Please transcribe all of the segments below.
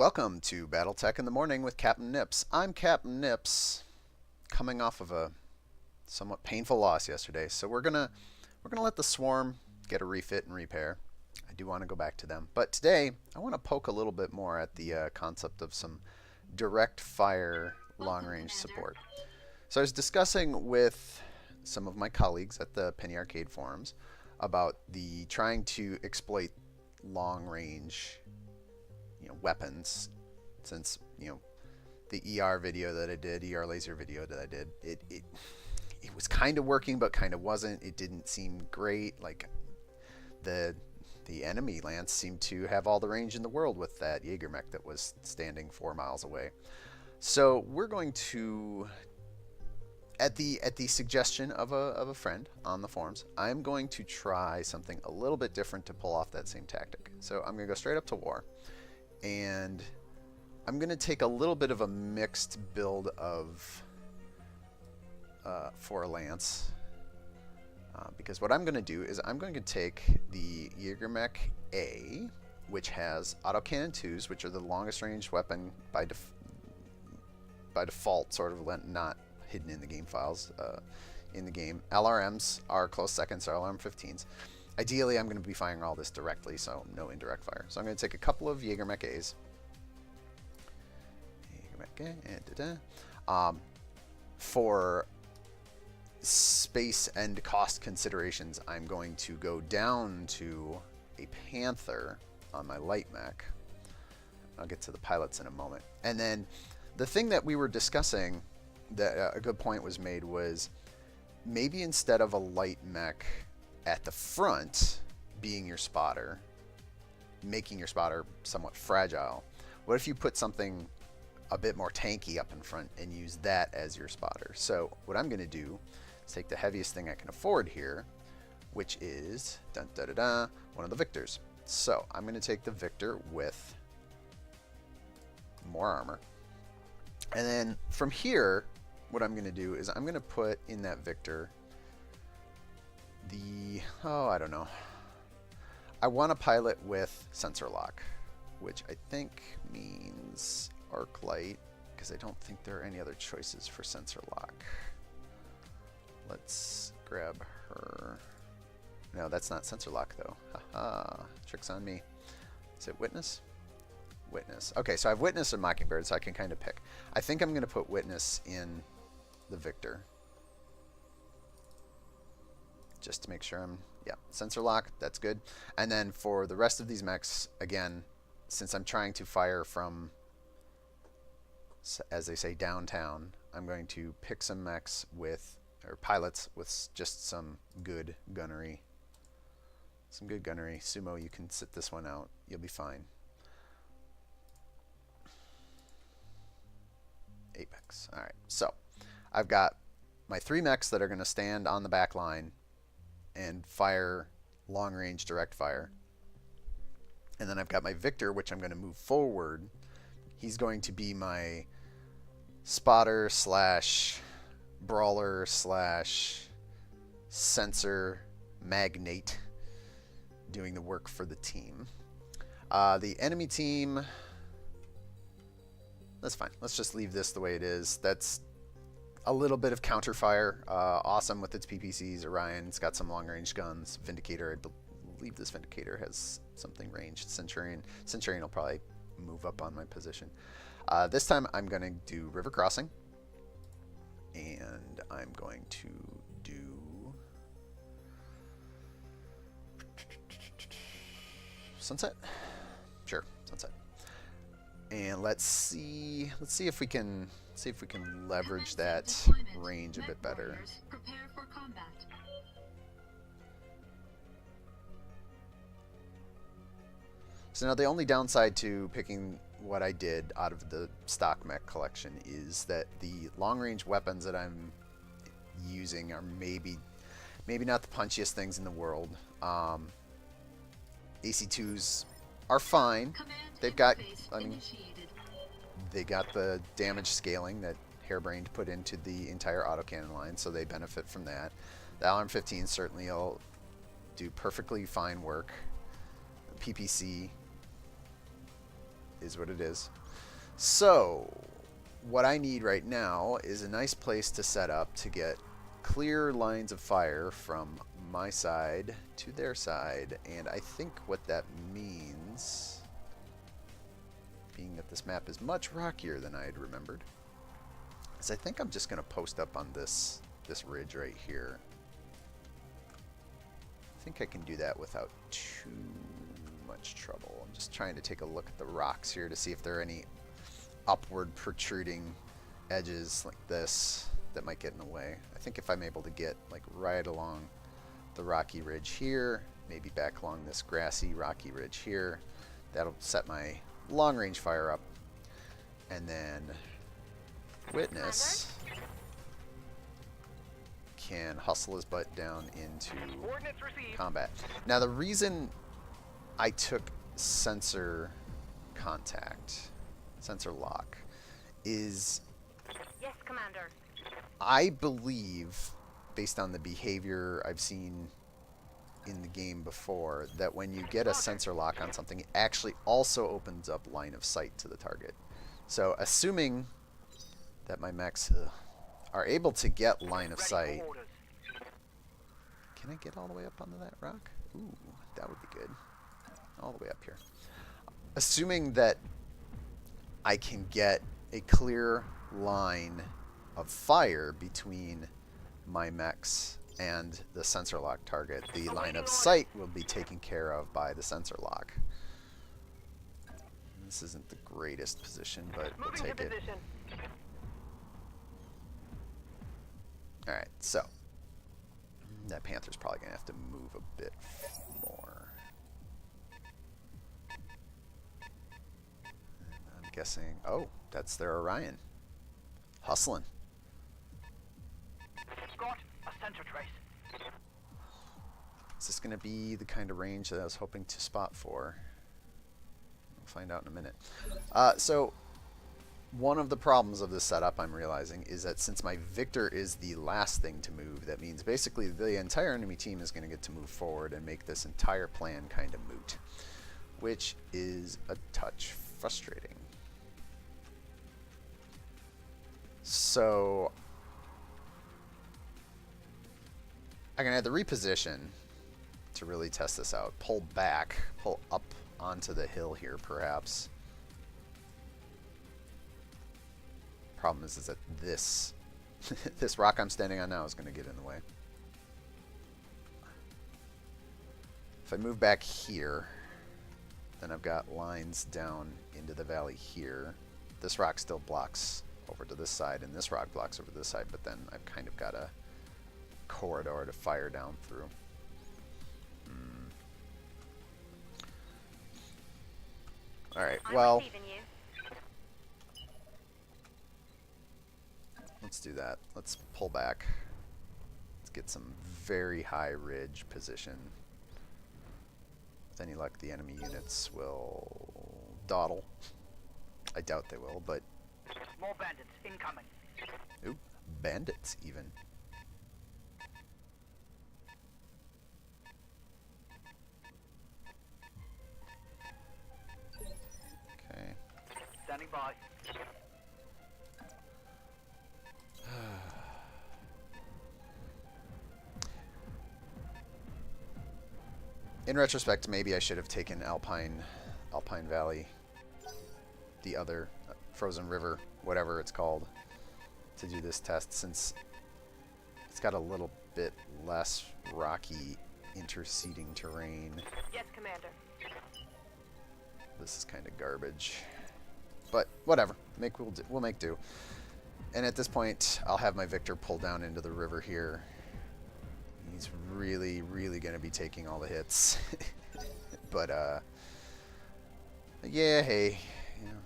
Welcome to BattleTech in the Morning with Captain Nips. I'm Captain Nips, coming off of a somewhat painful loss yesterday, so we're gonna let the swarm get a refit and repair. I do want to go back to them, but today I want to poke a little bit more at the concept of some direct fire long range support. So I was discussing with some of my colleagues at the Penny Arcade forums about the trying to exploit long range weapons, since the ER video that I did, ER laser video that I did, it was kind of working but kind of wasn't. It didn't seem great. Like the enemy lance seemed to have all the range in the world with that Jaeger mech that was standing 4 miles away. So we're going to, at the suggestion of a friend on the forums, I'm going to try something a little bit different to pull off that same tactic. So I'm going to go straight up to war, and I'm going to take a little bit of a mixed build of for a lance, because what I'm going to do is I'm going to take the Jaeger mech A, which has autocannon 2s, which are the longest range weapon by default, sort of not hidden in the game files. In the game, LRMs are close seconds, so LRM-15s. Ideally, I'm going to be firing all this directly, so no indirect fire. So I'm going to take a couple of Jaeger mech A's. For space and cost considerations, I'm going to go down to a Panther on my light mech. I'll get to the pilots in a moment. And then the thing that we were discussing, that a good point was made, was maybe instead of a light mech at the front being your spotter, making your spotter somewhat fragile, what if you put something a bit more tanky up in front and use that as your spotter? So what I'm going to do is take the heaviest thing I can afford here, which is one of the Victors. So I'm going to take the Victor with more armor, and then from here what I'm going to do is I'm going to put in that Victor I don't know. I want to pilot with sensor lock, which I think means arc light, because I don't think there are any other choices for sensor lock. Let's grab her. No, that's not sensor lock though. Haha, tricks on me. Is it witness? Witness. Okay, so I have witness and mockingbird, so I can kind of pick. I think I'm going to put witness in the Victor, just to make sure sensor lock, that's good. And then for the rest of these mechs, again, since I'm trying to fire from, as they say, downtown, I'm going to pick some mechs with, or pilots with just some good gunnery. Some good gunnery. Sumo, you can sit this one out. You'll be fine. Apex. Alright, so I've got my 3 mechs that are going to stand on the back line and fire long-range direct fire. And then I've got my Victor, which I'm going to move forward. He's going to be my spotter slash brawler slash sensor magnate, doing the work for the team. The enemy team, that's fine. Let's just leave this the way it is. That's a little bit of counterfire. Awesome with its PPCs. Orion's got some long-range guns. Vindicator, I believe this Vindicator has something ranged. Centurion will probably move up on my position. This time I'm going to do River Crossing, and I'm going to do Sunset. Sure, Sunset. And let's see if we can leverage that range a bit better. So now the only downside to picking what I did out of the stock mech collection is that the long-range weapons that I'm using are maybe not the punchiest things in the world. AC2s are fine. They've got, they got the damage scaling that Hairbrained put into the entire autocannon line, so they benefit from that. The LRM-15 certainly will do perfectly fine work. PPC is what it is. So, what I need right now is a nice place to set up to get clear lines of fire from my side to their side. And I think what that means, being that this map is much rockier than I had remembered, is I think I'm just going to post up on this ridge right here. I think I can do that without too much trouble. I'm just trying to take a look at the rocks here to see if there are any upward protruding edges like this that might get in the way. I think if I'm able to get like right along the rocky ridge here, maybe back along this grassy rocky ridge here, that'll set my long range fire up. And then Witness can hustle his butt down into combat. Now the reason I took sensor contact, sensor lock, is yes, Commander. I believe, based on the behavior I've seen in the game before, that when you get a sensor lock on something, it actually also opens up line of sight to the target. So assuming that my mechs are able to get line of sight. Can I get all the way up onto that rock? Ooh, that would be good. All the way up here. Assuming that I can get a clear line of fire between my mechs and the sensor lock target, the line of sight will be taken care of by the sensor lock. This isn't the greatest position, but we'll take it. Alright, so that panther's probably going to have to move a bit more. I'm guessing, oh, that's their Orion. Hustling. Got a center trace. Is this going to be the kind of range that I was hoping to spot for? We'll find out in a minute. So one of the problems of this setup, I'm realizing, is that since my Victor is the last thing to move, that means basically the entire enemy team is going to get to move forward and make this entire plan kind of moot, which is a touch frustrating. So I'm going to have to reposition to really test this out. Pull back, pull up onto the hill here perhaps. Problem is that this this rock I'm standing on now is going to get in the way. If I move back here, then I've got lines down into the valley here. This rock still blocks over to this side, and this rock blocks over to this side, but then I've kind of got a corridor to fire down through. Alright, well, let's do that. Let's pull back. Let's get some very high ridge position. With any luck, the enemy units will dawdle. I doubt they will, but... More bandits incoming. Ooh, bandits even. Okay. Standing by. In retrospect, maybe I should have taken Alpine Valley, the other frozen river, whatever it's called, to do this test, since it's got a little bit less rocky interceding terrain. Yes, Commander. This is kind of garbage, but whatever. We'll make do. And at this point, I'll have my Victor pull down into the river here. He's really, really going to be taking all the hits. But, yeah, hey, you know,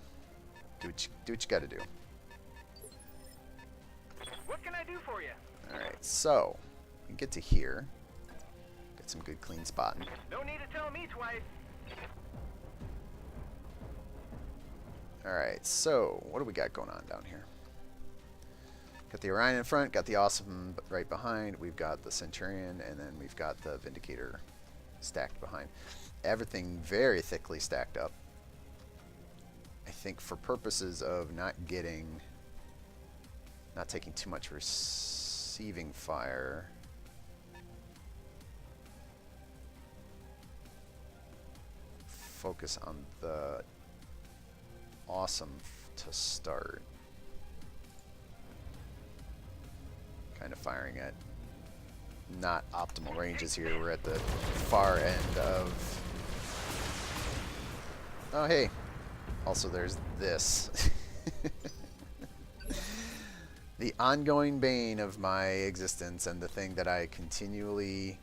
do what you got to do. What can I do for you? Alright, so, we get to here. Get some good clean spotting. No need to tell me twice. Alright, so, what do we got going on down here? Got the Orion in front, got the Awesome right behind, we've got the Centurion, and then we've got the Vindicator stacked behind. Everything very thickly stacked up. think for purposes of not taking too much receiving fire, focus on the awesome to start. Kind of firing at not optimal ranges here. We're at the far end of... Oh, hey. Also, there's this. The ongoing bane of my existence and the thing that I continually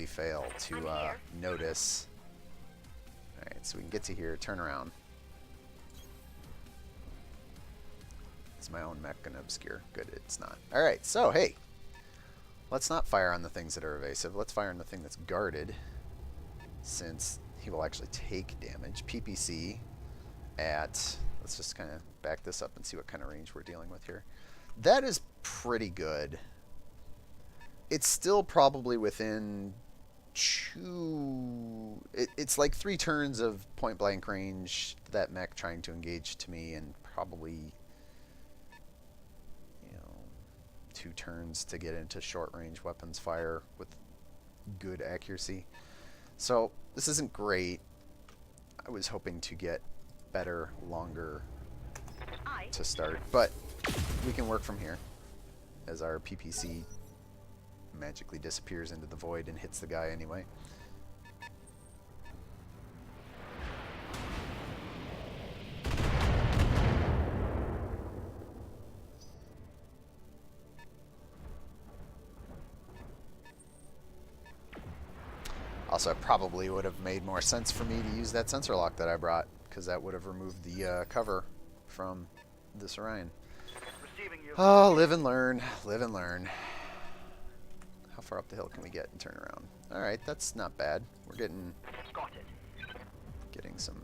fail to notice. Alright, so we can get to here. Turn around. Is my own mech gonna obscure? Good, it's not. Alright, so, hey. Let's not fire on the things that are evasive. Let's fire on the thing that's guarded, since he will actually take damage. PPC at... Let's just kind of back this up and see what kind of range we're dealing with here. That is pretty good. It's still probably within it's like 3 turns of point-blank range, that mech trying to engage to me, and probably... 2 turns to get into short-range weapons fire with good accuracy. So this isn't great. I was hoping to get better, longer to start, but we can work from here as our PPC magically disappears into the void and hits the guy anyway. Also, it probably would have made more sense for me to use that sensor lock that I brought, because that would have removed the cover from this Orion. Receiving you. Oh, live and learn. Live and learn. How far up the hill can we get and turn around? Alright, that's not bad. We're getting some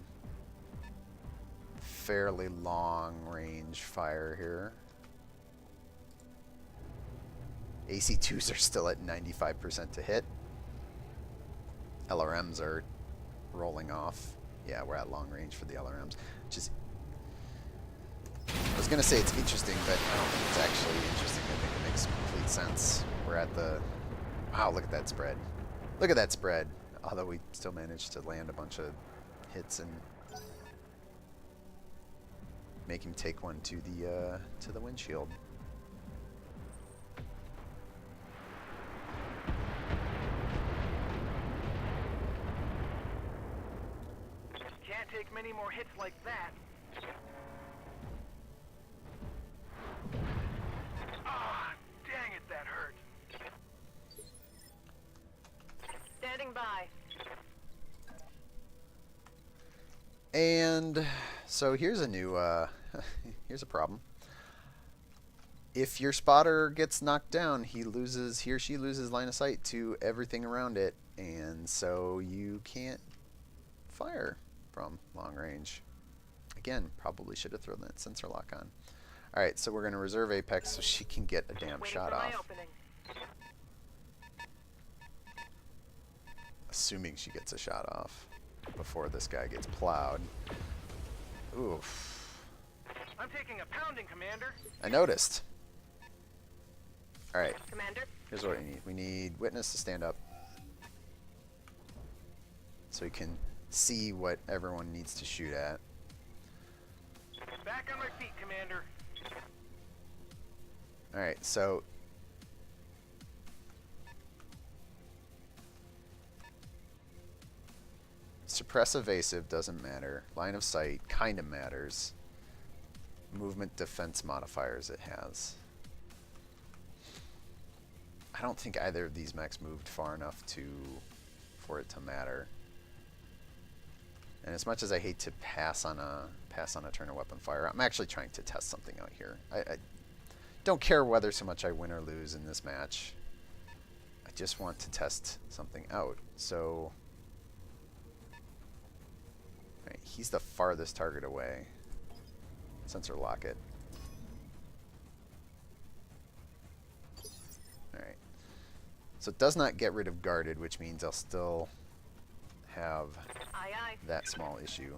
fairly long range fire here. AC2s are still at 95% to hit. LRMs are rolling off. Yeah, we're at long range for the LRMs, which is... I was going to say it's interesting, but I don't think it's actually interesting. I think it makes complete sense. We're at the... Wow, look at that spread. Look at that spread. Although we still managed to land a bunch of hits and make him take one to the windshield. Can't take many more hits like that. Ah, dang it, that hurt. Standing by. And so here's a new, here's a problem. If your spotter gets knocked down, he or she loses line of sight to everything around it, and so you can't fire from long range. Again, probably should have thrown that sensor lock on. Alright, so we're going to reserve Apex so she can get a damn shot off. Assuming she gets a shot off before this guy gets plowed. Oof. I'm taking a pounding, Commander. I noticed. Alright, Commander. here's what we need. We need Witness to stand up, so he can see what everyone needs to shoot at. Back on my feet, Commander. Alright, so suppress evasive doesn't matter. Line of sight kind of matters. Movement defense modifiers it has. I don't think either of these mechs moved far enough for it to matter. And as much as I hate to pass on a turn of weapon fire, I'm actually trying to test something out here. I don't care whether so much I win or lose in this match. I just want to test something out. So, right, he's the farthest target away. Sensor lock it. Alright. So it does not get rid of guarded, which means I'll still have Aye, aye. that small issue.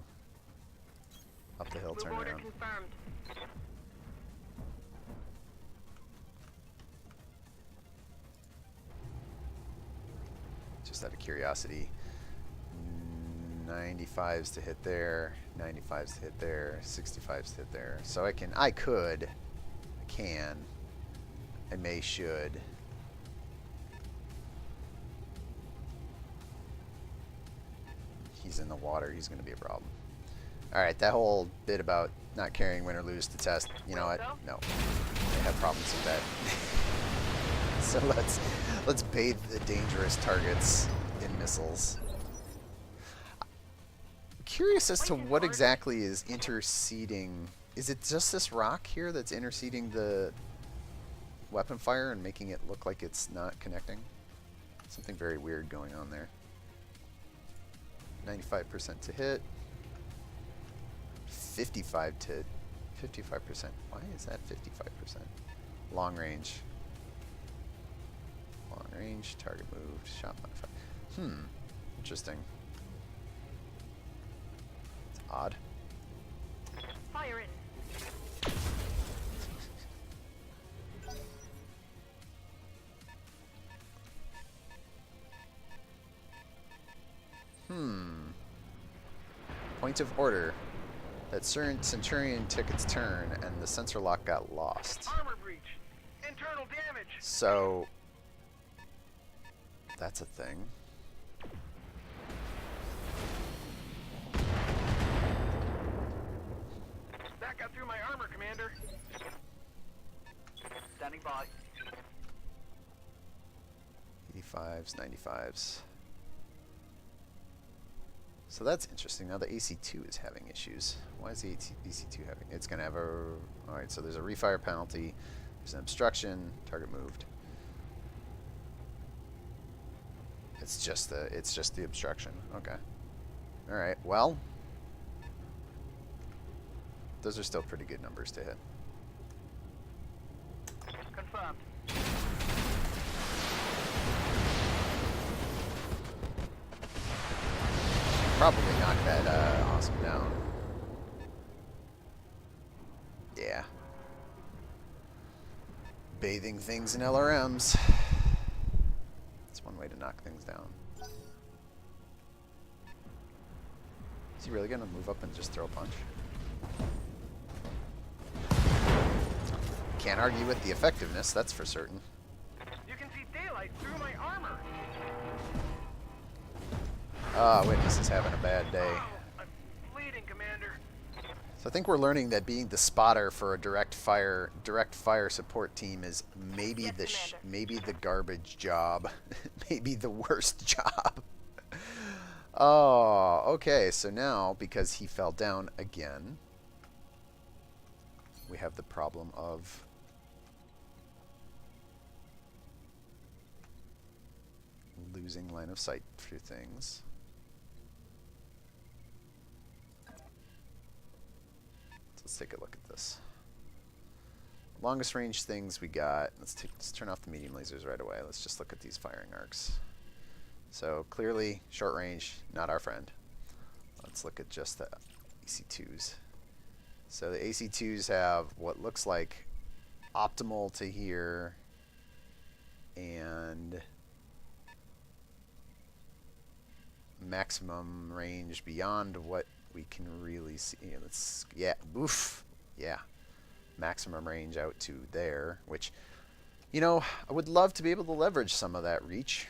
Up the hill, Move turn order around. confirmed. Just out of curiosity. 95s to hit there, 95s to hit there, 65s to hit there. So I can, I can, I may, should. He's in the water, he's going to be a problem. Alright, that whole bit about not caring win or lose to test, you know what? No. I have problems with that. So let's bathe the dangerous targets in missiles. Curious as to what exactly is interceding. Is it just this rock here that's interceding the weapon fire and making it look like it's not connecting? Something very weird going on there. 95% to hit. 55 to 55%. Why is that 55%? Long range. Long range, target moved, shot modified. Interesting. It's odd. Fire in. Point of order. That Centurion took its turn and the sensor lock got lost. Armor breach. Internal damage. So that's a thing. That got through my armor, Commander. Standing by. 85s, 95s. So that's interesting. Now the AC2 is having issues. Why is the AC2 having? It's gonna have a. All right. So there's a refire penalty. There's an obstruction. Target moved. It's just the obstruction. Okay. All right. Well, those are still pretty good numbers to hit. Confirmed. Probably knock that awesome down. Yeah. Bathing things in LRMs. That's one way to knock things down. Is he really gonna move up and just throw a punch? Can't argue with the effectiveness, that's for certain. You can see daylight through my armor. Witness is having a bad day. Oh, I'm bleeding, Commander. So I think we're learning that being the spotter for a direct fire support team is maybe Yes, maybe the garbage job, maybe the worst job. Oh, okay. So now because he fell down again, we have the problem of losing line of sight through things. Let's take a look at this. Longest range things we got. Let's turn off the medium lasers right away. Let's just look at these firing arcs. So clearly, short range, not our friend. Let's look at just the AC2s. So the AC2s have what looks like optimal to here and maximum range beyond what we can really see. Maximum range out to there, which, you know, I would love to be able to leverage some of that reach.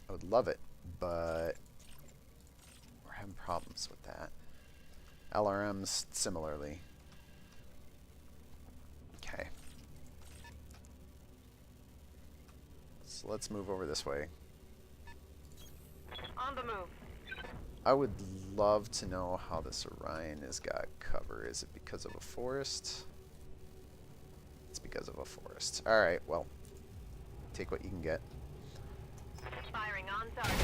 I would love it, but we're having problems with that. LRMs similarly. Okay. So let's move over this way. On the move. I would love to know how this Orion has got cover. Is it because of a forest? It's because of a forest. Alright, well, take what you can get. Firing on target.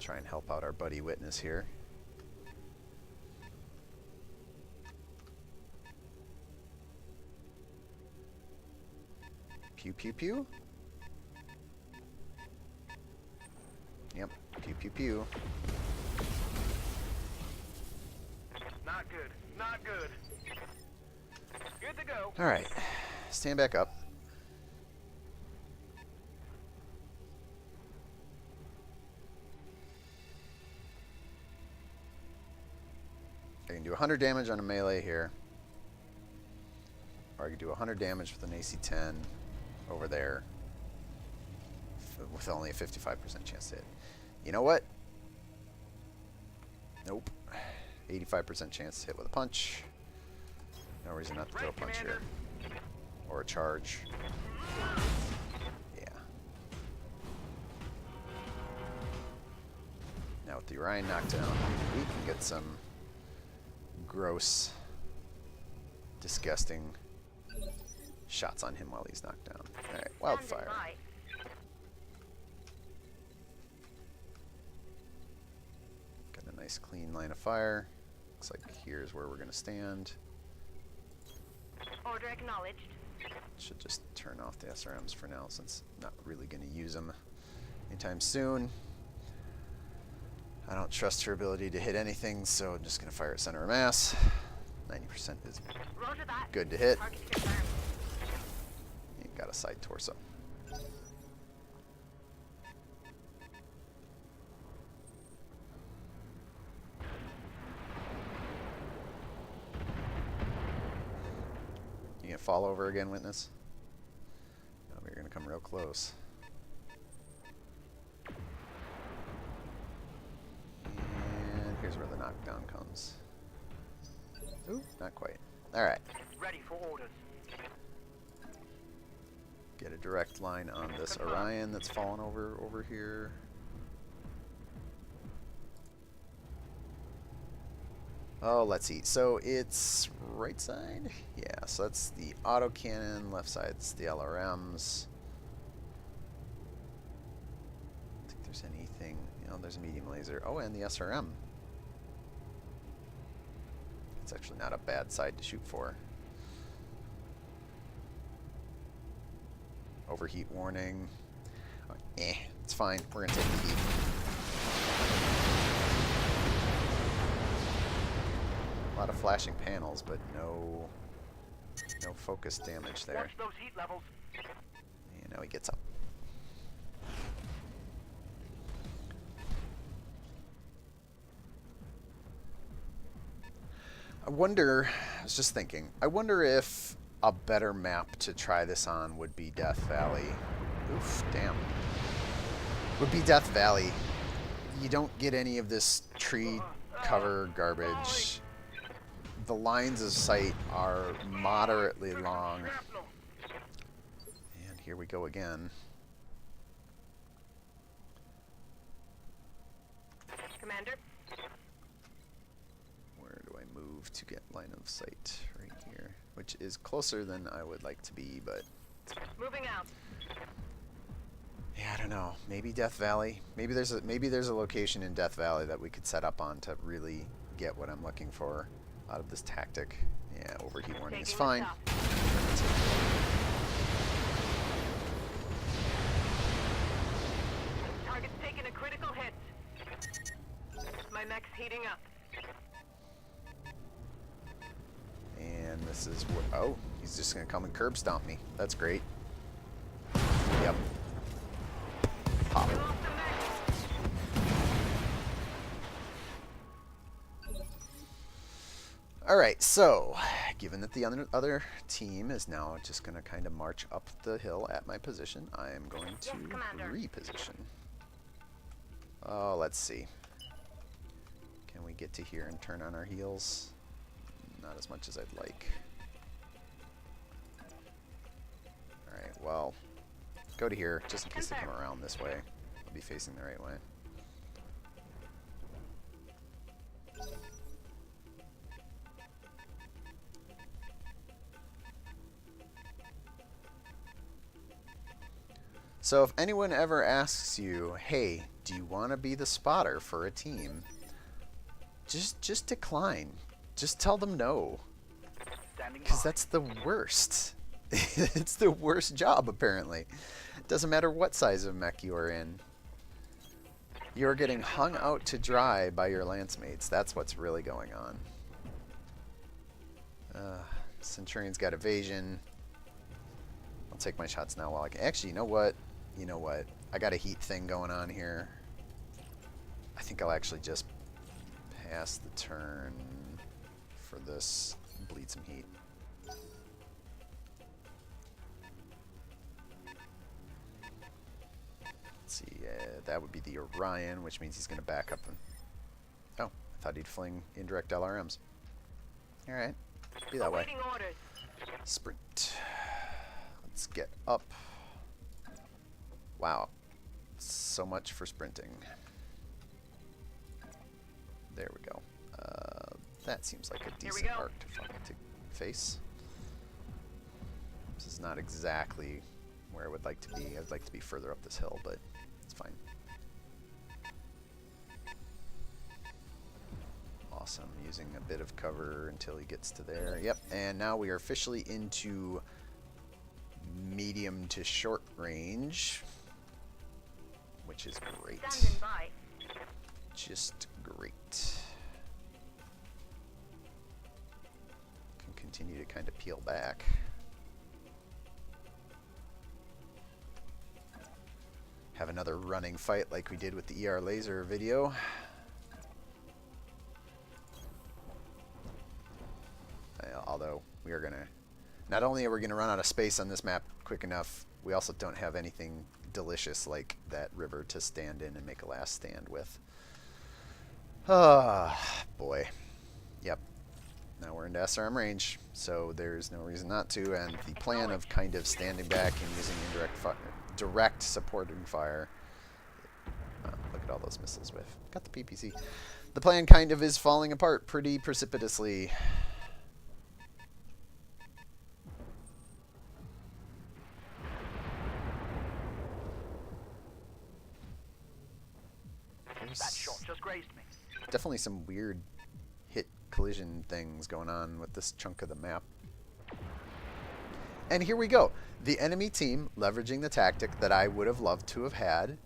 Try and help out our buddy Witness here. Pew pew pew. Yep. Pew pew pew. Not good. Not good. Good to go. Alright. Stand back up. I can do 100 damage on a melee here. Or I can do 100 damage with an AC-10 over there. With only a 55% chance to hit. You know what? Nope. 85% chance to hit with a punch. No reason not to throw a punch here. Or a charge. Yeah. Now with the Orion knockdown, we can get some gross, disgusting shots on him while he's knocked down. Alright, wildfire. Got a nice clean line of fire. Looks like here's where we're going to stand. Order acknowledged. Should just turn off the SRMs for now since I'm not really going to use them anytime soon. I don't trust her ability to hit anything, so I'm just going to fire at center of mass. 90% is Roger that. good to hit. Target confirmed. You got a side torso. You gonna fall over again, witness? No, we're gonna come real close. And here's where the knockdown comes. Ooh, not quite. Alright. Ready for orders. Get a direct line on this Orion that's fallen over here. Oh, let's see. So it's right side? Yeah, so that's the autocannon, left side's the LRMs. I don't think there's anything. You know, there's a medium laser. Oh, and the SRM. It's actually not a bad side to shoot for. Overheat warning. Oh, it's fine. We're gonna take the heat. A lot of flashing panels, but no focus damage there. Watch those heat levels. And now he gets up. I was just thinking, I wonder if a better map to try this on would be Death Valley. Oof, damn. Would be Death Valley. You don't get any of this tree cover garbage. The lines of sight are moderately long. And here we go again. Commander. Where do I move to get line of sight? Right here. Which is closer than I would like to be, but... Moving out. Yeah, I don't know. Maybe Death Valley. Maybe there's a location in Death Valley that we could set up on to really get what I'm looking for out of this tactic. Yeah, overheat warning is fine. Target's taking a critical hit. My mech's heating up. And this is what... Oh, he's just going to come and curb stomp me. That's great. Yep. Pop. We lost the mech. Alright, so, given that the other team is now just going to kind of march up the hill at my position, I am going to reposition. Oh, let's see. Can we get to here and turn on our heels? Not as much as I'd like. Alright, well, go to here, just in case they come around this way. I'll be facing the right way. So if anyone ever asks you, hey, do you want to be the spotter for a team? Just decline. Just tell them no. Because that's the worst. It's the worst job, apparently. It doesn't matter what size of mech you are in. You're getting hung out to dry by your lance mates. That's what's really going on. Centurion's got evasion. I'll take my shots now while I can. Actually, you know what? You know what? I got a heat thing going on here. I think I'll actually just pass the turn for this. Bleed some heat. Let's see. That would be the Orion, which means he's going to back up. Oh, I thought he'd fling indirect LRMs. All right. Be that way. Orders. Sprint. Let's get up. Wow. So much for sprinting. There we go. That seems like a decent arc to face. This is not exactly where I would like to be. I'd like to be further up this hill, but it's fine. Awesome. Using a bit of cover until he gets to there. Yep. And now we are officially into medium to short range, which is great. Standing by. Just great. Can continue to kind of peel back. Have another running fight like we did with the ER laser video. Although we are gonna, not only are we gonna run out of space on this map quick enough, we also don't have anything delicious like that river to stand in and make a last stand with. Ah, boy. Yep. Now we're into SRM range, so there's no reason not to. And the plan of kind of standing back and using direct supporting fire. Look at all those missiles with. Got the PPC. The plan kind of is falling apart pretty precipitously. That shot just grazed me. Definitely some weird hit collision things going on with this chunk of the map. And here we go. The enemy team leveraging the tactic that I would have loved to have had.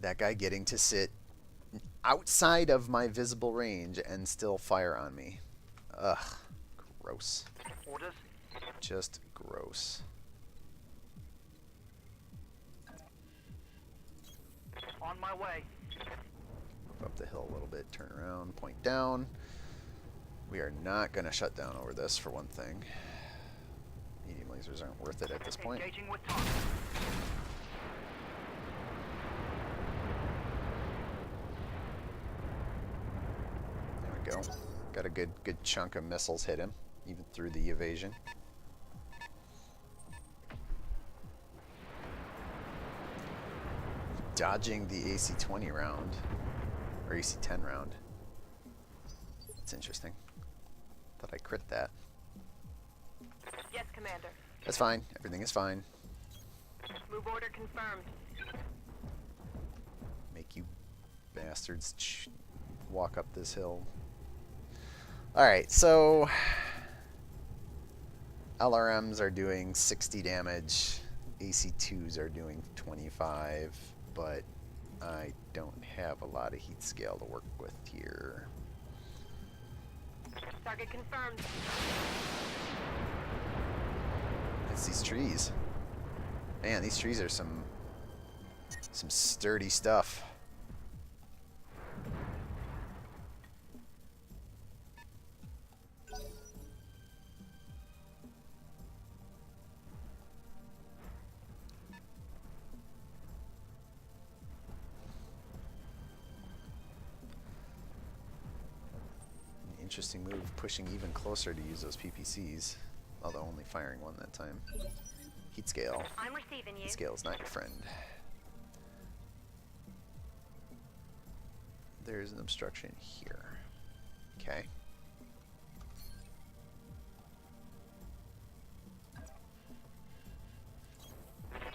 That guy getting to sit outside of my visible range and still fire on me. Ugh. Gross. Orders. Just gross. On my way. Move up the hill a little bit, turn around, point down. We are not going to shut down over this, for one thing. Medium lasers aren't worth it at this point. Engaging with target. There we go. Got a good chunk of missiles hit him, even through the evasion. Dodging the AC-20 round, or AC-10 round. That's interesting. Thought I crit that. Yes, Commander. That's fine. Everything is fine. Move order confirmed. Make you bastards walk up this hill. Alright, so LRMs are doing 60 damage. AC-2s are doing 25. But I don't have a lot of heat scale to work with here. Target confirmed. It's these trees. Man, these trees are some sturdy stuff. Interesting move, pushing even closer to use those PPCs, although only firing one that time. Heat scale. I'm receiving you. Heat scale is not your friend. There's an obstruction here. Okay.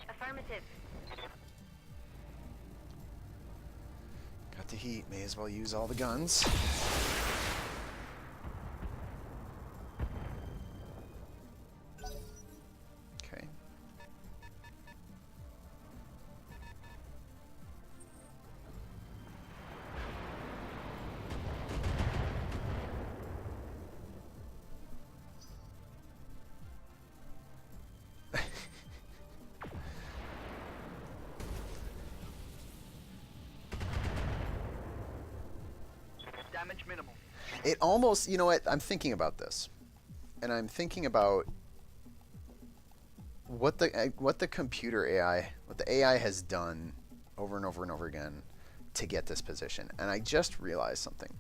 Affirmative. Got the heat, may as well use all the guns. Damage minimal. It almost, you know what, I'm thinking about this. And I'm thinking about what the computer AI, what the AI has done over and over and over again to get this position. And I just realized something.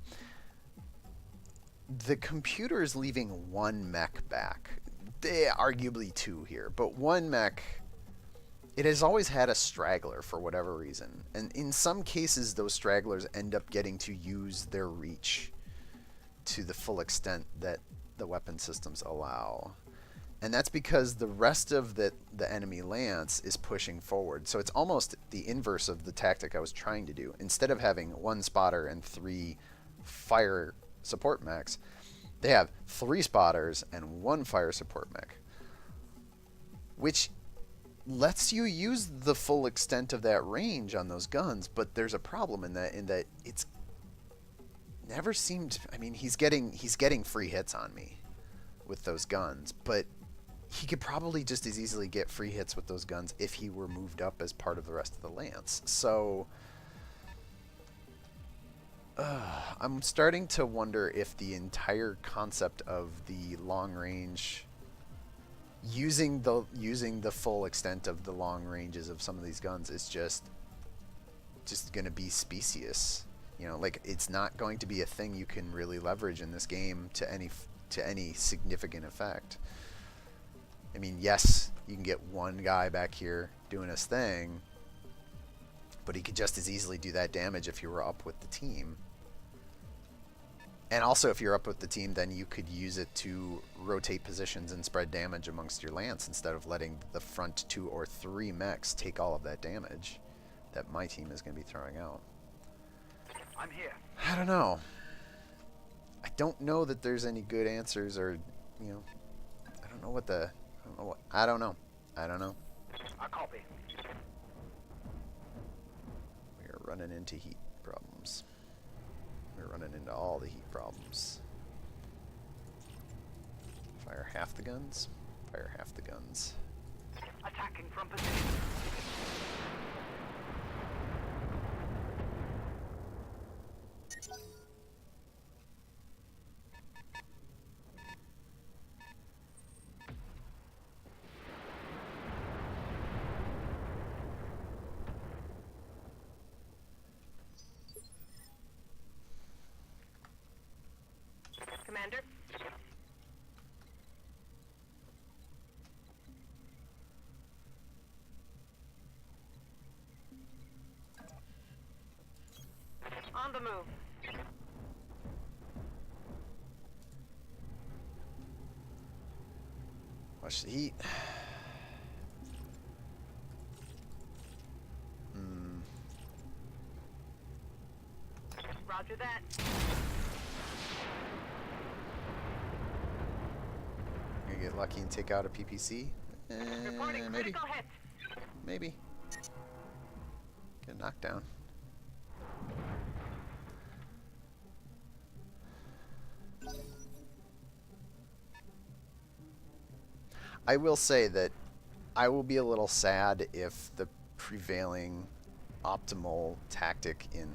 The computer is leaving one mech back. Arguably two here, but one mech. It has always had a straggler for whatever reason. And in some cases, those stragglers end up getting to use their reach to the full extent that the weapon systems allow. And that's because the rest of the enemy lance is pushing forward. So it's almost the inverse of the tactic I was trying to do. Instead of having one spotter and 3 fire support mechs, they have 3 spotters and 1 fire support mech, which lets you use the full extent of that range on those guns. But there's a problem in that it's never seemed, I mean, he's getting free hits on me with those guns, but he could probably just as easily get free hits with those guns if he were moved up as part of the rest of the lance. So I'm starting to wonder if the entire concept of the long range, using the full extent of the long ranges of some of these guns, is just going to be specious. You know, like, it's not going to be a thing you can really leverage in this game to any significant effect. I mean, yes, you can get one guy back here doing his thing, but he could just as easily do that damage if you were up with the team. And also, if you're up with the team, then you could use it to rotate positions and spread damage amongst your lance instead of letting the front 2 or 3 mechs take all of that damage that my team is going to be throwing out. I'm here. I don't know. I don't know that there's any good answers, or, you know, I don't know. I don't know. I copy. We are running into heat problems. We're running into all the heat problems. Fire half the guns. Fire half the guns. Attacking from position. Commander? On the move. Watch the heat. Roger that. Gonna get lucky and take out a PPC? Reporting Maybe. critical hit. Maybe. Get a knockdown. I will say that I will be a little sad if the prevailing optimal tactic in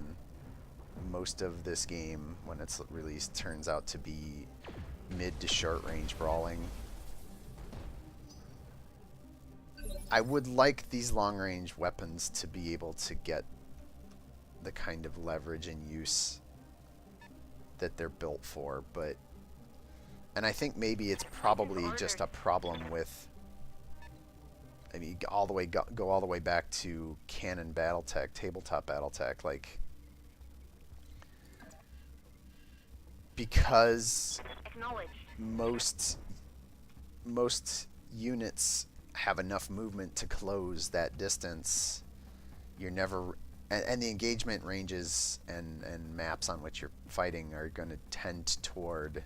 most of this game, when it's released, turns out to be mid to short range brawling. I would like these long range weapons to be able to get the kind of leverage and use that they're built for, but and I think maybe it's probably just a problem with, I mean, go all the way back to canon BattleTech, tabletop BattleTech, like, because most units have enough movement to close that distance, you're never, and the engagement ranges and maps on which you're fighting are going to tend toward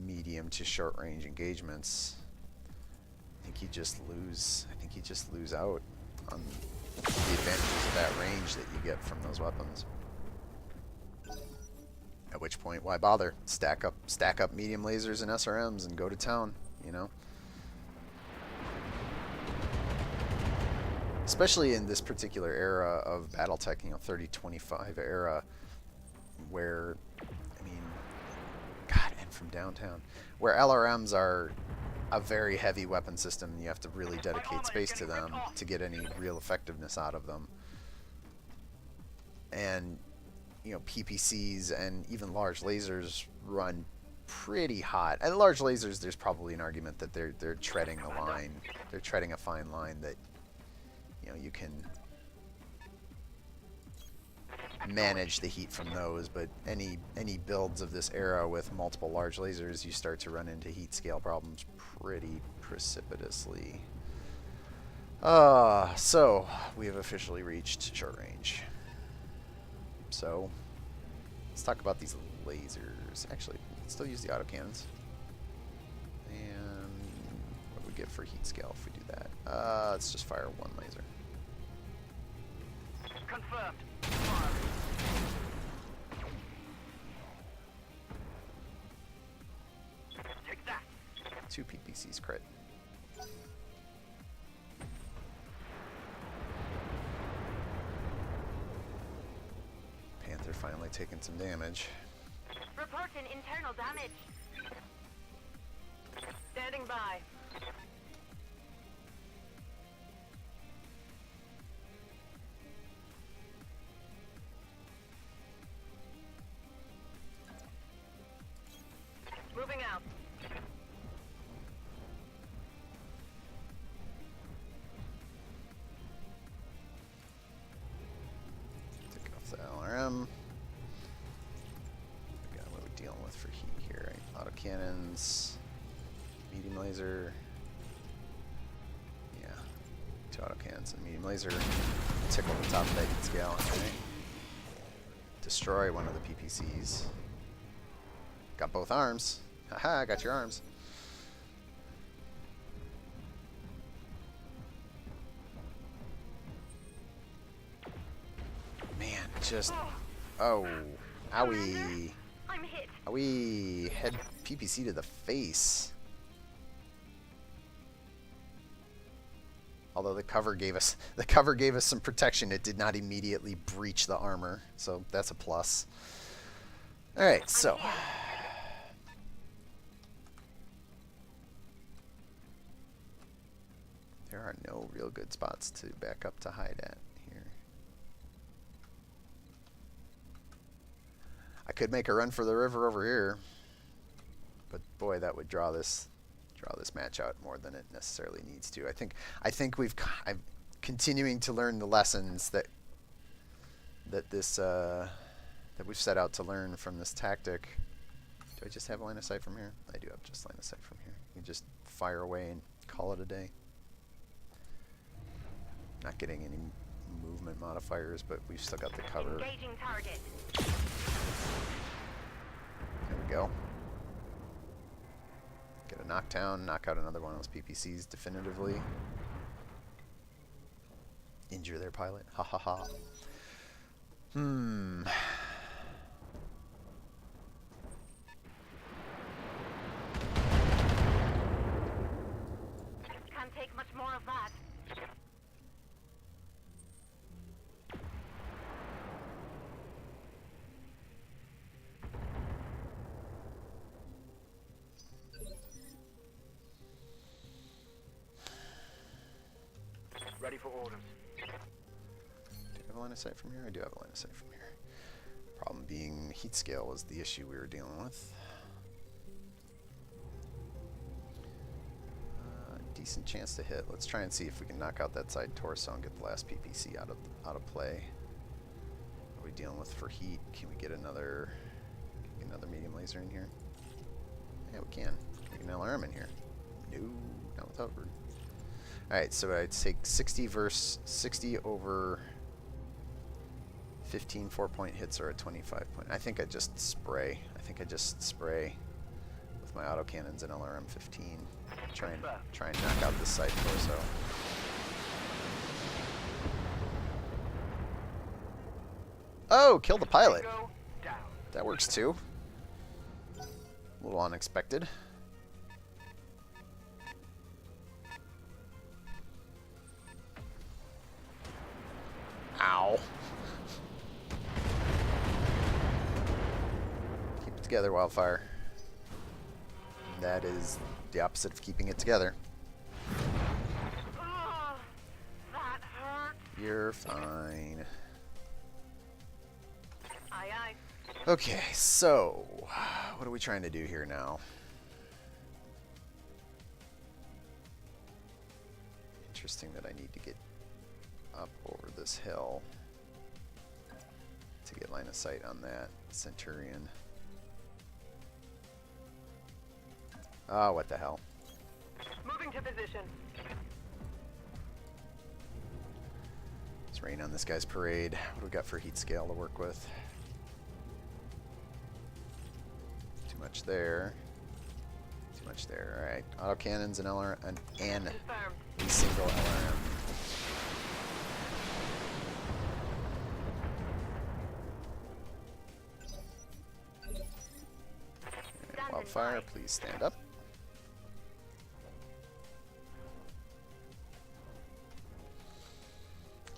medium to short range engagements. I think you just lose out on the advantages of that range that you get from those weapons. At which point, why bother? Stack up medium lasers and SRMs and go to town, you know? Especially in this particular era of BattleTech, you know, 3025 era, where, I mean, God, and from downtown, where LRMs are a very heavy weapon system, you have to really dedicate space to them to get any real effectiveness out of them. And, you know, PPCs and even large lasers run pretty hot. And large lasers, there's probably an argument that they're treading the line. They're treading a fine line that, you know, you can manage the heat from those, but any builds of this era with multiple large lasers, you start to run into heat scale problems pretty precipitously. So we have officially reached short range. So let's talk about these lasers. Actually, we can still use the autocannons. And what do we get for heat scale if we do that? Let's just fire one laser. Confirmed. Take that. 2 PPCs crit. Panther finally taking some damage. Report an internal damage. Standing by. Moving out. Take off the LRM. What are we dealing with for heat here? Right? Autocannons, medium laser. Yeah, 2 autocannons and medium laser. Tickle the top of that heat scale. Okay. Destroy one of the PPCs. Got both arms. Haha, got your arms. Man, just... Oh. Owie. I'm hit. Owie. Head PPC to the face. Although the cover gave us some protection, it did not immediately breach the armor. So that's a plus. Alright, so... There are no real good spots to back up to hide at here. I could make a run for the river over here, but boy, that would draw this match out more than it necessarily needs to. I think I'm continuing to learn the lessons that we've set out to learn from this tactic. Do I just have line of sight from here? I do have just line of sight from here. You just fire away and call it a day. Not getting any movement modifiers, but we've still got the cover. Engaging target. There we go. Get a knockdown, knock out another one of those PPCs definitively. Injure their pilot. Ha ha ha. Hmm. Can't take much more of that. Ready for orders. Do I have a line of sight from here? I do have a line of sight from here. Problem being, heat scale was the issue we were dealing with. Decent chance to hit. Let's try and see if we can knock out that side torso and get the last PPC out of play. What are we dealing with for heat? Can we get another medium laser in here? Yeah, we can. Can we get an LRM in here? No, not with Hubbard. Alright, so I'd take 60 versus 60 over 15 4-point hits or a 25-point. I think I just spray. With my autocannons and LRM 15. Try and knock out this side torso. Oh, kill the pilot. That works too. A little unexpected. Ow. together, Wildfire. That is the opposite of keeping it together. Oh, that hurt. You're fine. Aye, aye. Okay, so what are we trying to do here now? Interesting that I need to get up over this hill to get line of sight on that Centurion. Oh, what the hell. Moving to position. It's rain on this guy's parade. What do we got for heat scale to work with? Too much there. Too much there. Alright. Autocannons and LRM and Confirmed. a single LRM. Stand Wildfire, by. please stand up.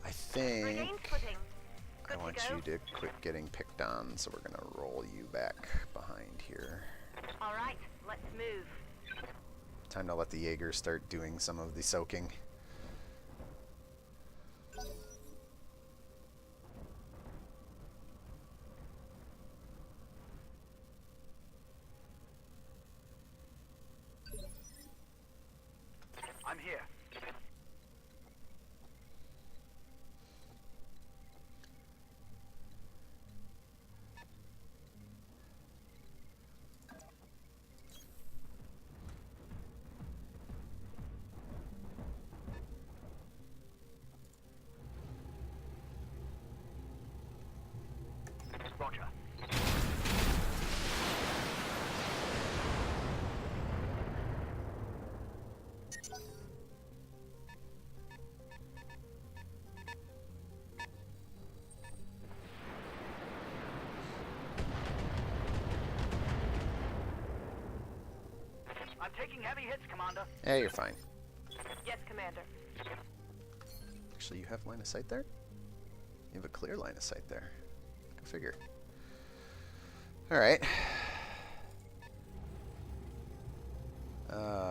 I Regained think footing. I Good want to go. you to quit getting picked on, so we're gonna roll you back behind here. All right, let's move. Time to let the Jaegers start doing some of the soaking. I'm here. Roger. I'm taking heavy hits, Commander. Hey, you're fine. Yes, Commander. Actually, you have line of sight there? You have a clear line of sight there. Go figure. Alright.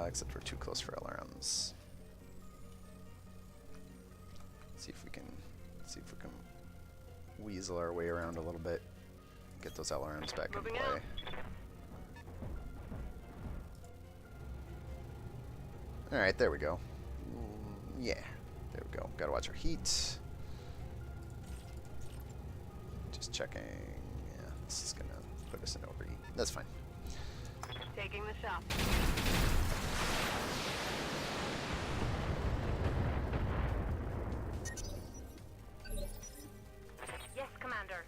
Except we're too close for LRMs. See if we can weasel our way around a little bit. Get those LRMs back in Moving play. out. Alright, there we go. Yeah, there we go. Gotta watch our heat. Just checking. Yeah, this is gonna put us in overheat. That's fine. Taking the shot. Yes, Commander.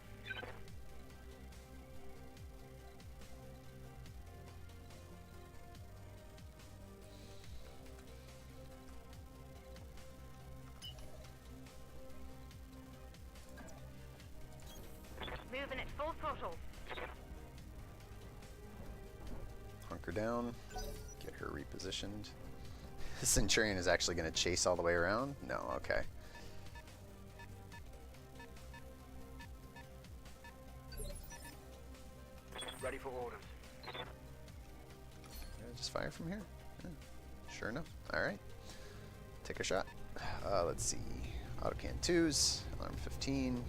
Moving at full throttle. Hunker down. Get her repositioned. The Centurion is actually going to chase all the way around? No, okay. Ready for orders. Just fire from here? Yeah, sure enough. Alright. Take a shot. Let's see. Autocan 2s. Alarm 15.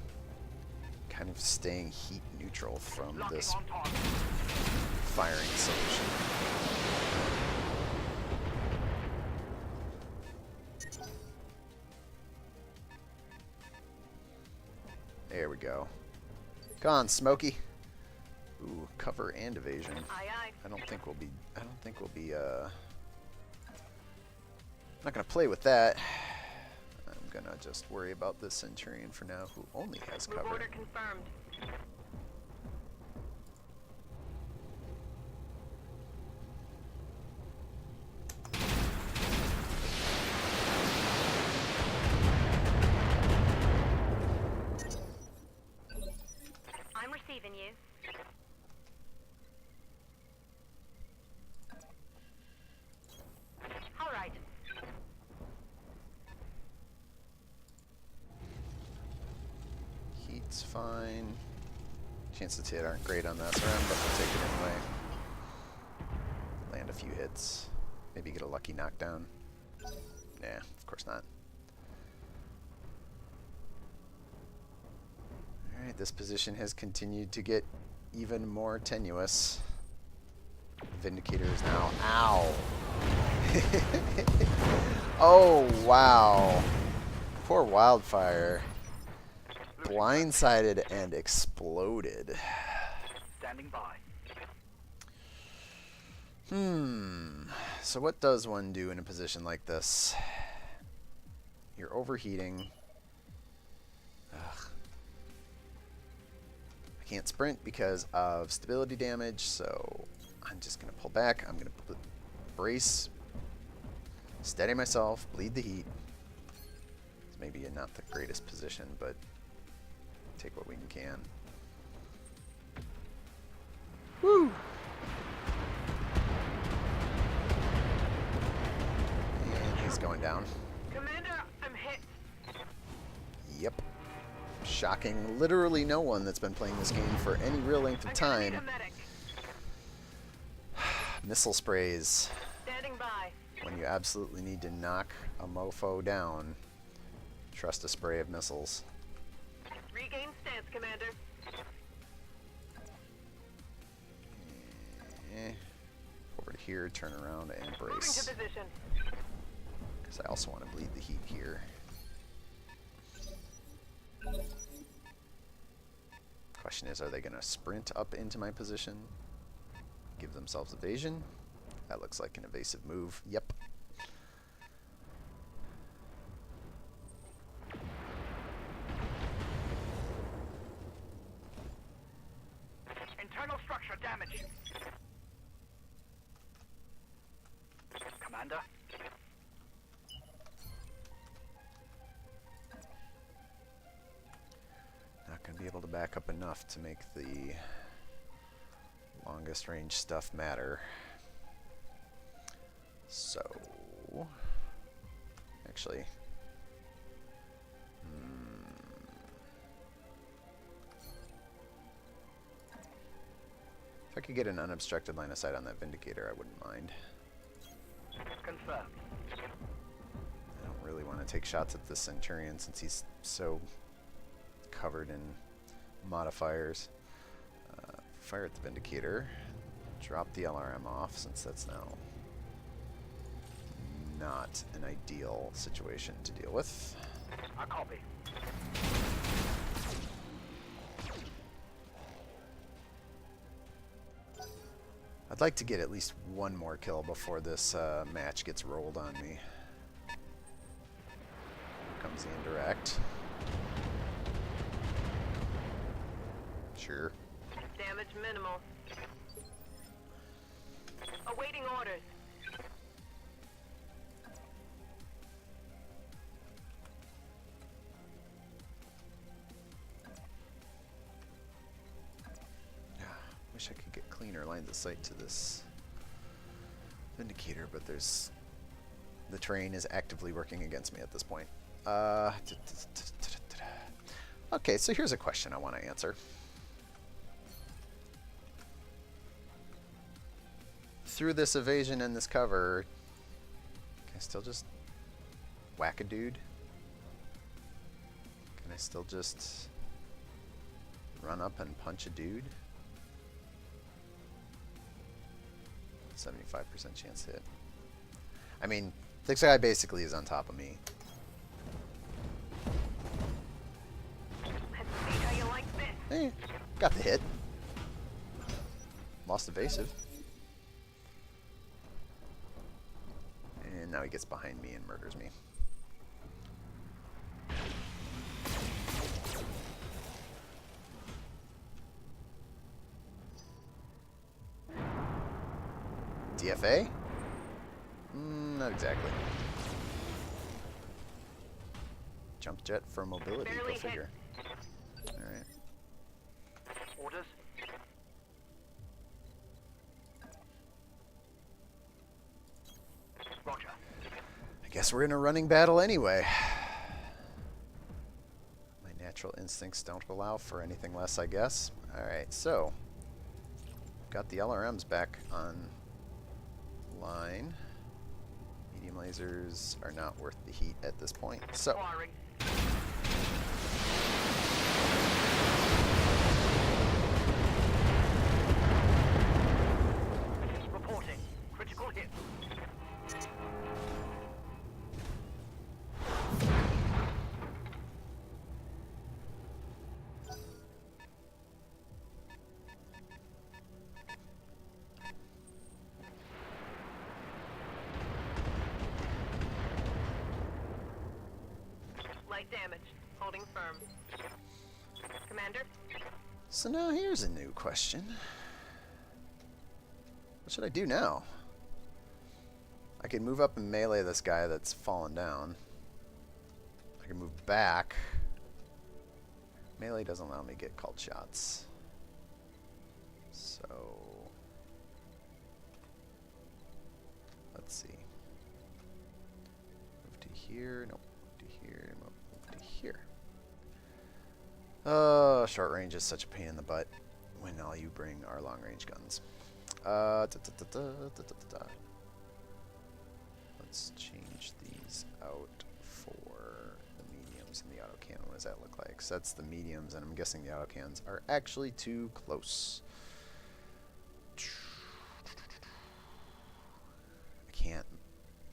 Kind of staying heat neutral from Locking this on target. firing solution. There we go. Come on, Smokey. Ooh, cover and evasion. Aye, aye. I don't think we'll be not gonna play with that. I'm gonna just worry about this Centurion for now, who only has Move cover. order confirmed. I'm receiving you. All right. Heat's fine. Chances to hit aren't great on that round, but we'll take it anyway. Land a few hits. Maybe get a lucky knockdown. Nah, of course not. Alright, this position has continued to get even more tenuous. Vindicator is now... Ow! Oh, wow. Poor Wildfire. Blindsided and exploded. Standing by. So what does one do in a position like this? You're overheating. Ugh. I can't sprint because of stability damage, so I'm just going to pull back. I'm going to brace, steady myself, bleed the heat. It's maybe not the greatest position, but take what we can. Woo! And he's going down. Commander, I'm hit. Yep. Shocking literally no one that's been playing this game for any real length of time. Need a medic. Missile sprays. Standing by. When you absolutely need to knock a mofo down, trust a spray of missiles. Regain stance, Commander. Over to here, turn around and Moving to brace. position. Because I also want to bleed the heat here. Question is, are they going to sprint up into my position? Give themselves evasion? That looks like an evasive move. Yep. Internal structure damage. Commander. Not going to be able to back up enough to make the longest range stuff matter. So, actually, if I could get an unobstructed line of sight on that Vindicator, I wouldn't mind. Confirmed. I don't really want to take shots at this Centurion since he's so covered in modifiers. Fire at the Vindicator. Drop the LRM off since that's now not an ideal situation to deal with. I copy. I'd like to get at least one more kill before this match gets rolled on me. Here comes the indirect. Sure. Damage minimal. Awaiting orders. Wish I could get cleaner lines of sight to this Vindicator, but there's... the terrain is actively working against me at this point. Okay, so here's a question I want to answer. Through this evasion and this cover, can I still just whack a dude? Can I still just run up and punch a dude? 75% chance hit. I mean, this guy basically is on top of me. Let's see how you like this. Eh, got the hit. Lost evasive. And now he gets behind me and murders me. DFA? Not exactly. Jump jet for mobility, Barely go figure. Alright. Orders. Roger. I guess we're in a running battle anyway. My natural instincts don't allow for anything less, I guess. Alright, so got the LRMs back on line. Medium lasers are not worth the heat at this point. So Firing. Reporting. Critical hit. Light damage. Holding firm. Commander? So now here's a new question. What should I do now? I can move up and melee this guy that's fallen down. I can move back. Melee doesn't allow me to get called shots. So let's see. Move to here. Nope. Move to here. Move to here. Oh, short range is such a pain in the butt when all you bring are long range guns. Let's change these out for the mediums and the autocannon. What does that look like? So that's the mediums, and I'm guessing the autocannons are actually too close. I can't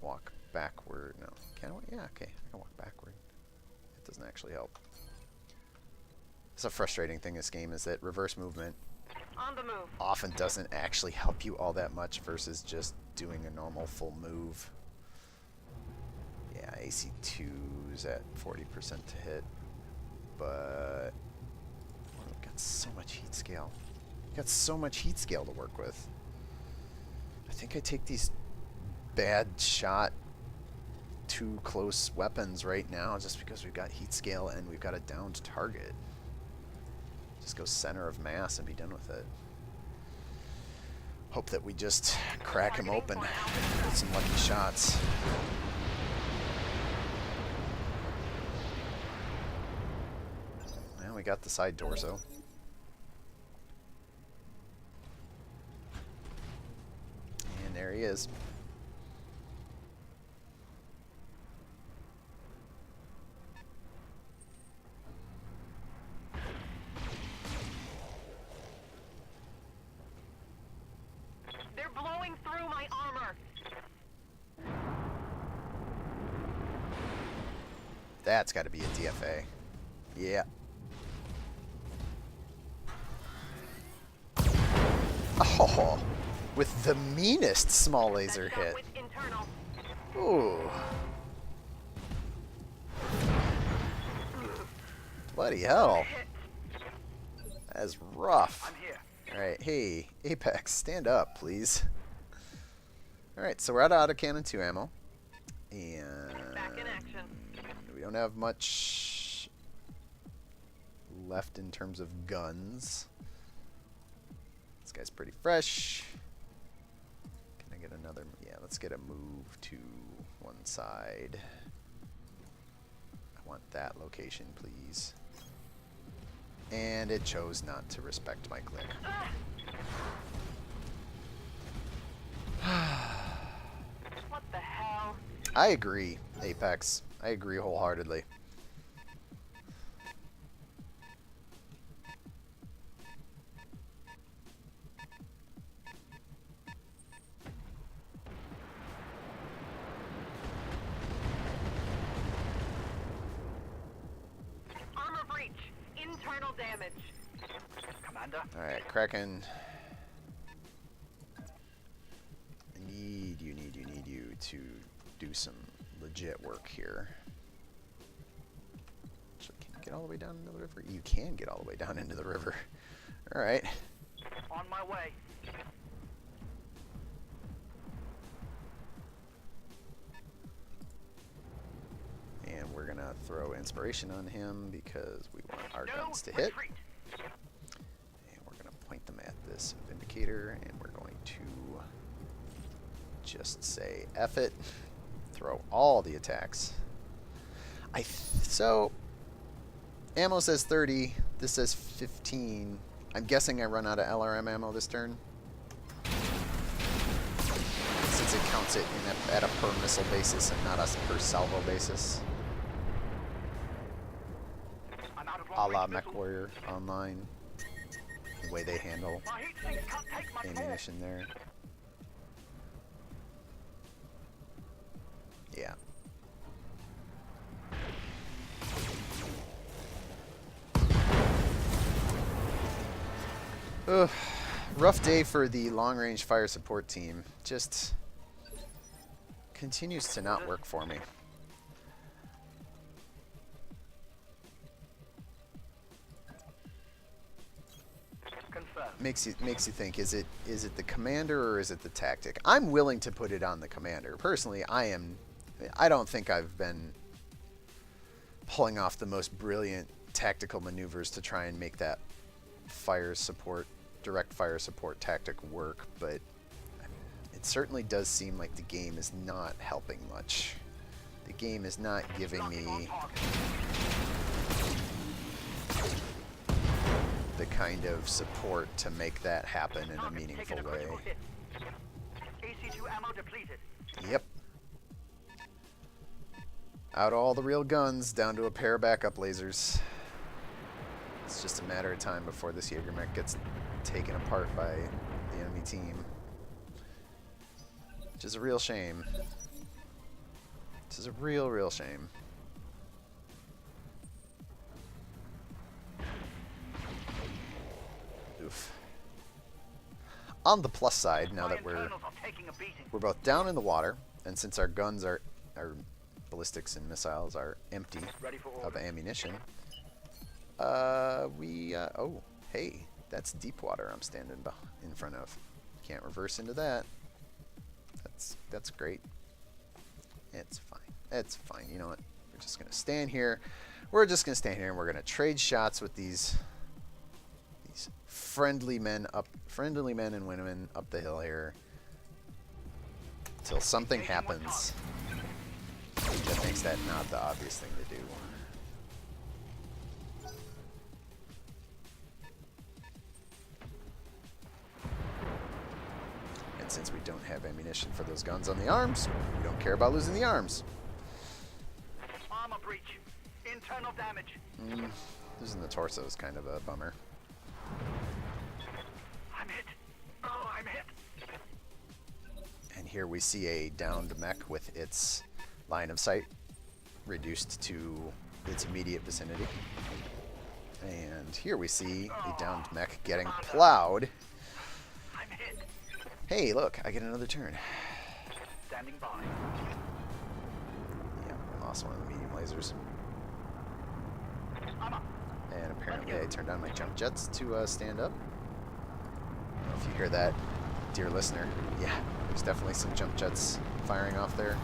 walk backward. No, can I? Yeah, okay. I can walk backward. It doesn't actually help. It's a frustrating thing in this game is that reverse movement On the move. often doesn't actually help you all that much versus just doing a normal full move. Yeah, AC2's at 40% to hit, but we've got so much heat scale. We've got so much heat scale to work with. I think I take these bad shot, too close weapons right now just because we've got heat scale and we've got a downed target. Just go center of mass and be done with it. Hope that we just crack him open with some lucky shots. Well, we got the side torso. And there he is. They're blowing through my armor. That's got to be a DFA. Yeah. Oh, with the meanest small laser That shot hit. with internal. Ooh. Bloody hell. That is rough. I'm here. Alright, hey, Apex, stand up, please. Alright, so we're out of autocannon 2 ammo. And Back in action. we don't have much left in terms of guns. This guy's pretty fresh. Can I get another? Yeah, let's get a move to one side. I want that location, please. And it chose not to respect my click. What the hell? I agree, Apex. I agree wholeheartedly. Armor breach. Internal damage. Commander. Alright, Kraken. I need you to do some legit work here. So can you get all the way down into the river? You can get all the way down into the river. Alright. On my way. And we're gonna throw inspiration on him because we want our No guns to hit. retreat. And we're gonna point them at this Vindicator, and we're going to just say F it. Throw all the attacks. So ammo says 30, this says 15. I'm guessing I run out of LRM ammo this turn, since it counts it at a per missile basis and not a per salvo basis. I'm out of A la long-range Mech missiles. Warrior Online, the way they handle My heat sinks can't take much more. ammunition there. Yeah. Ugh. Rough day for the long-range fire support team. Just continues to not work for me. Confirmed. Makes you think, is it the commander or is it the tactic? I'm willing to put it on the commander. Personally, I don't think I've been pulling off the most brilliant tactical maneuvers to try and make that direct fire support tactic work, but it certainly does seem like the game is not helping much. The game is not giving Locking on me target. the kind of support to make that happen in a Target's meaningful taking a way. critical hit. AC2 ammo depleted. Yep. Out all the real guns, down to a pair of backup lasers. It's just a matter of time before this Jägermech gets taken apart by the enemy team. Which is a real shame. This is a real shame. Oof. On the plus side, now My that we're internals are taking a beating. both down in the water, and since our guns our ballistics and missiles are empty Ready for of order. ammunition, oh, hey, that's deep water I'm standing in front of. Can't reverse into that. That's great. It's fine. It's fine. You know what? We're just gonna stand here. We're just gonna stand here and we're gonna trade shots with these friendly men and women up the hill here till something happens that makes that not the obvious thing to do. And since we don't have ammunition for those guns on the arms, we don't care about losing the arms. Armor breach. Internal damage. Losing the torso is kind of a bummer. I'm hit. Oh, I'm hit. And here we see a downed mech with its line of sight reduced to its immediate vicinity. And here we see a downed mech getting plowed. I'm hit. Hey, look, I get another turn. Standing by. Yeah, I lost one of the medium lasers. I'm up. And apparently I turned on my jump jets to stand up. I don't know if you hear that, dear listener. Yeah, there's definitely some jump jets firing off there.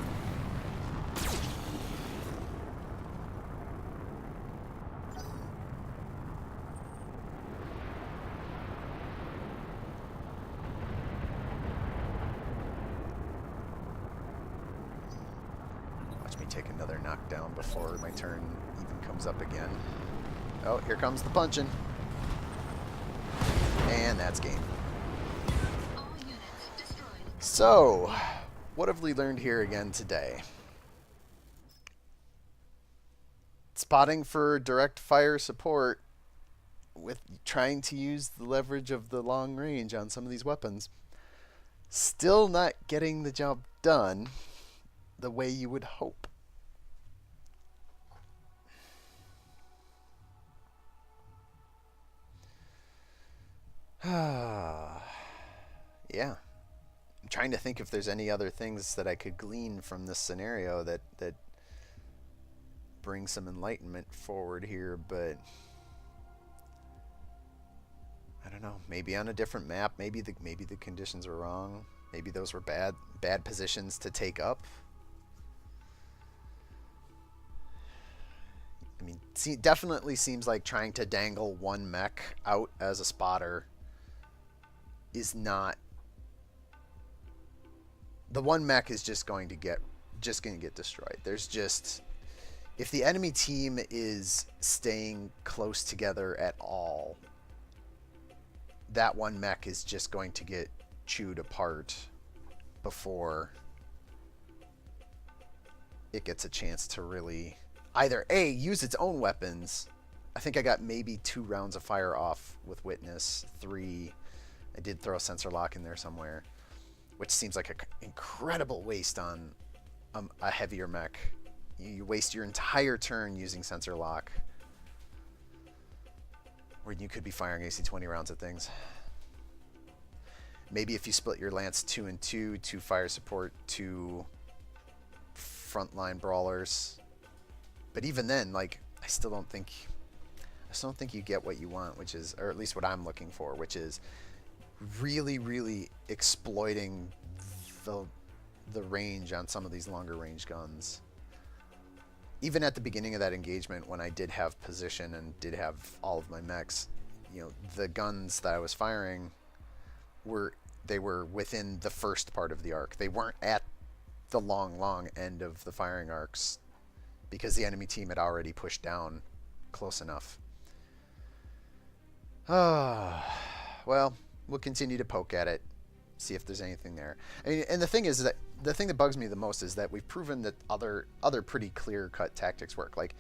Watch me take another knockdown before my turn even comes up again. Oh, here comes the punching. And that's game. So, what have we learned here again today? Spotting for direct fire support with trying to use the leverage of the long range on some of these weapons. Still not getting the job done the way you would hope. Yeah. I'm trying to think if there's any other things that I could glean from this scenario that bring some enlightenment forward here, but I don't know. Maybe on a different map, maybe the conditions were wrong. Maybe those were bad positions to take up. I mean, definitely seems like trying to dangle one mech out as a spotter is not. The one mech is just going to get destroyed. There's just, if the enemy team is staying close together at all, that one mech is just going to get chewed apart before it gets a chance to really either A, use its own weapons. I think I got maybe 2 rounds of fire off with Witness. 3, I did throw a sensor lock in there somewhere, which seems like an incredible waste on a heavier mech. You waste your entire turn using sensor lock, when you could be firing AC-20 rounds at things. Maybe if you split your Lance 2 and 2, 2 fire support, 2 frontline brawlers. But even then, like, I still don't think you get what you want, which is, or at least what I'm looking for, which is really, really exploiting the range on some of these longer range guns. Even at the beginning of that engagement, when I did have position and did have all of my mechs, you know, the guns that I was firing were within the first part of the arc. They weren't at the long end of the firing arcs because the enemy team had already pushed down close enough. Well, we'll continue to poke at it, see if there's anything there. I mean, and the thing is that the thing that bugs me the most is that we've proven that other pretty clear-cut tactics work. Like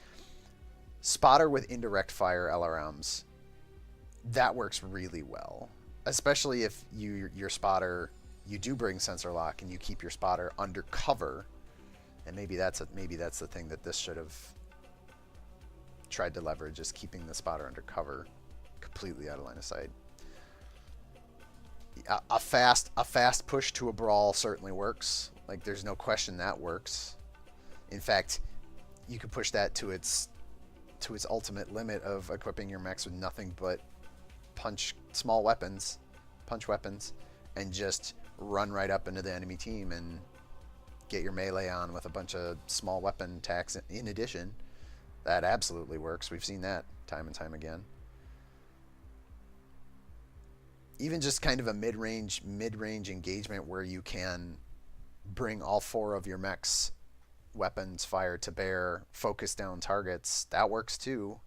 spotter with indirect fire LRMs, that works really well, especially if your spotter, you do bring sensor lock and you keep your spotter under cover. And maybe that's the thing that this should have tried to leverage, is keeping the spotter under cover, completely out of line of sight. A fast push to a brawl certainly works. Like, there's no question that works. In fact, you could push that to its ultimate limit of equipping your mechs with nothing but punch weapons, and just run right up into the enemy team and get your melee on with a bunch of small weapon attacks in addition. That absolutely works. We've seen that time and time again. Even just kind of a mid-range engagement where you can bring all 4 of your mechs weapons fire to bear, focus down targets, that works too.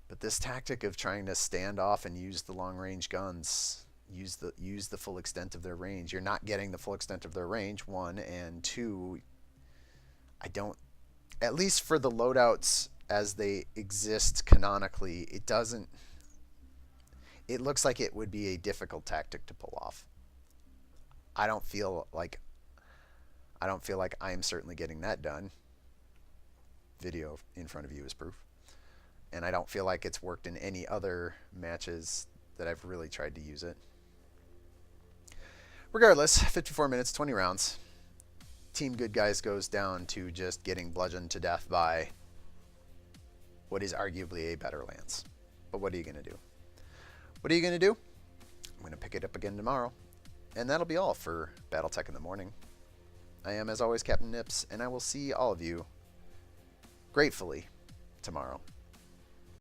But this tactic of trying to stand off and use the long range guns, use the full extent of their range, you're not getting the full extent of their range, 1, and 2, I don't, at least for the loadouts as they exist canonically, it looks like it would be a difficult tactic to pull off. I don't feel like I'm certainly getting that done. Video in front of you is proof. And I don't feel like it's worked in any other matches that I've really tried to use it. Regardless, 54 minutes, 20 rounds. Team Good Guys goes down to just getting bludgeoned to death by what is arguably a better Lance. But what are you going to do? What are you going to do? I'm going to pick it up again tomorrow. And that'll be all for BattleTech in the morning. I am, as always, Captain Nips, and I will see all of you, gratefully, tomorrow.